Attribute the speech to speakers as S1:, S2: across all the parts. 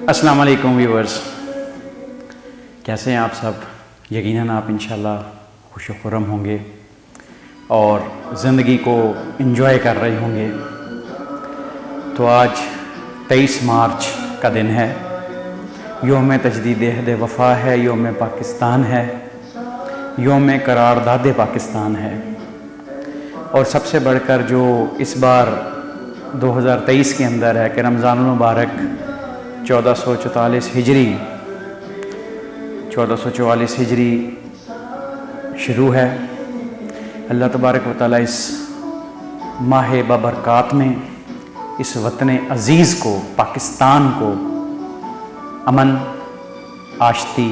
S1: السلام علیکم ویورز، کیسے ہیں آپ سب؟ یقیناً آپ انشاءاللہ خوش و خرم ہوں گے اور زندگی کو انجوائے کر رہے ہوں گے۔ تو آج 23 مارچ کا دن ہے، یوم تجدید عہد وفا ہے، یوم پاکستان ہے، یوم قرارداد پاکستان ہے۔ اور سب سے بڑھ کر جو اس بار 2023 کے اندر ہے کہ رمضان المبارک 1444 ہجری شروع ہے۔ اللہ تبارک و تعالیٰ اس ماہ بابرکات میں اس وطن عزیز کو، پاکستان کو امن، آشتی،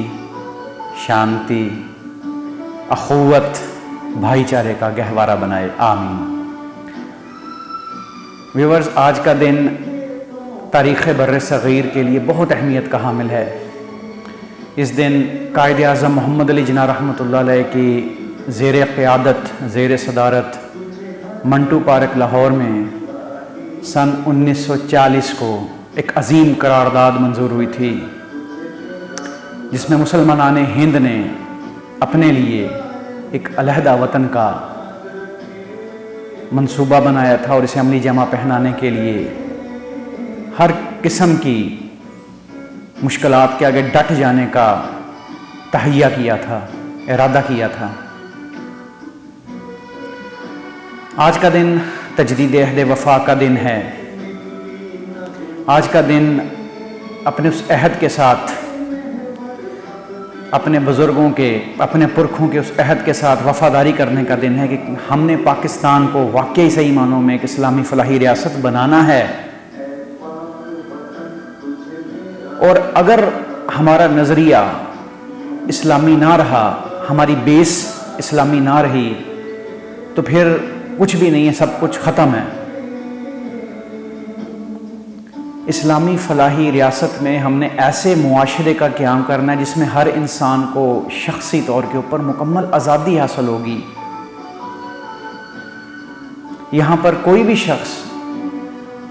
S1: شانتی، اخوت، بھائی چارے کا گہوارہ بنائے، آمین۔ ویورز، آج کا دن تاریخ بر صغیر کے لیے بہت اہمیت کا حامل ہے۔ اس دن قائد اعظم محمد علی جناح رحمۃ اللہ علیہ کی زیر قیادت، زیر صدارت منٹو پارک لاہور میں سن 1940 کو ایک عظیم قرارداد منظور ہوئی تھی، جس میں مسلمانان ہند نے اپنے لیے ایک علیحدہ وطن کا منصوبہ بنایا تھا اور اسے عملی جامہ پہنانے کے لیے ہر قسم کی مشکلات کے آگے ڈٹ جانے کا تہیہ کیا تھا، ارادہ کیا تھا۔ آج کا دن تجدید عہد وفا کا دن ہے۔ آج کا دن اپنے اس عہد کے ساتھ، اپنے بزرگوں کے، اپنے پرکھوں کے اس عہد کے ساتھ وفاداری کرنے کا دن ہے کہ ہم نے پاکستان کو واقعی صحیح معنوں میں ایک اسلامی فلاحی ریاست بنانا ہے، اور اگر ہمارا نظریہ اسلامی نہ رہا، ہماری بیس اسلامی نہ رہی، تو پھر کچھ بھی نہیں ہے، سب کچھ ختم ہے۔ اسلامی فلاحی ریاست میں ہم نے ایسے معاشرے کا قیام کرنا ہے جس میں ہر انسان کو شخصی طور کے اوپر مکمل آزادی حاصل ہوگی۔ یہاں پر کوئی بھی شخص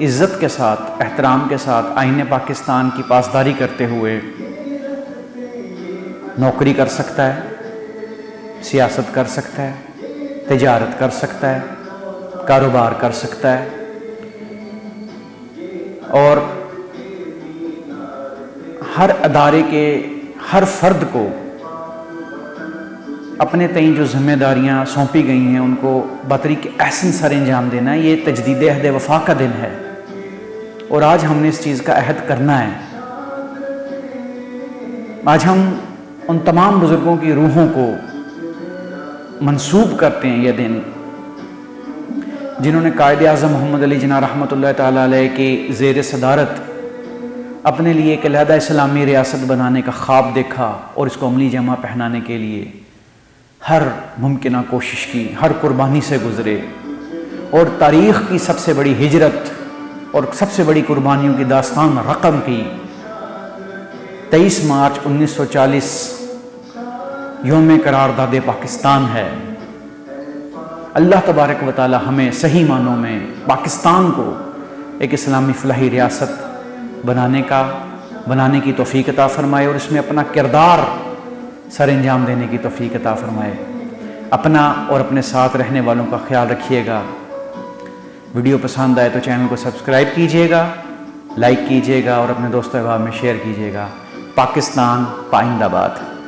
S1: عزت کے ساتھ، احترام کے ساتھ آئین پاکستان کی پاسداری کرتے ہوئے نوکری کر سکتا ہے، سیاست کر سکتا ہے، تجارت کر سکتا ہے، کاروبار کر سکتا ہے، اور ہر ادارے کے ہر فرد کو اپنے تئیں جو ذمہ داریاں سونپی گئی ہیں ان کو بطریق احسن سر انجام دینا ہے۔ یہ تجدید عہد وفا کا دن ہے اور آج ہم نے اس چیز کا عہد کرنا ہے۔ آج ہم ان تمام بزرگوں کی روحوں کو منسوب کرتے ہیں یہ دن، جنہوں نے قائد اعظم محمد علی جناح رحمۃ اللہ تعالیٰ علیہ کی زیر صدارت اپنے لیے ایک علیحدہ اسلامی ریاست بنانے کا خواب دیکھا اور اس کو عملی جامہ پہنانے کے لیے ہر ممکنہ کوشش کی، ہر قربانی سے گزرے، اور تاریخ کی سب سے بڑی ہجرت اور سب سے بڑی قربانیوں کی داستان رقم کی 23 مارچ 1940 یوم قرارداد پاکستان ہے۔ اللہ تبارک و تعالی ہمیں صحیح معنوں میں پاکستان کو ایک اسلامی فلاحی ریاست بنانے کی توفیق عطا فرمائے اور اس میں اپنا کردار سر انجام دینے کی توفیق عطا فرمائے۔ اپنا اور اپنے ساتھ رہنے والوں کا خیال رکھیے گا۔ ویڈیو پسند آئے تو چینل کو سبسکرائب کیجیے گا، لائک کیجیے گا اور اپنے دوستوں احباب میں شیئر کیجیے گا۔ پاکستان پائندہ باد۔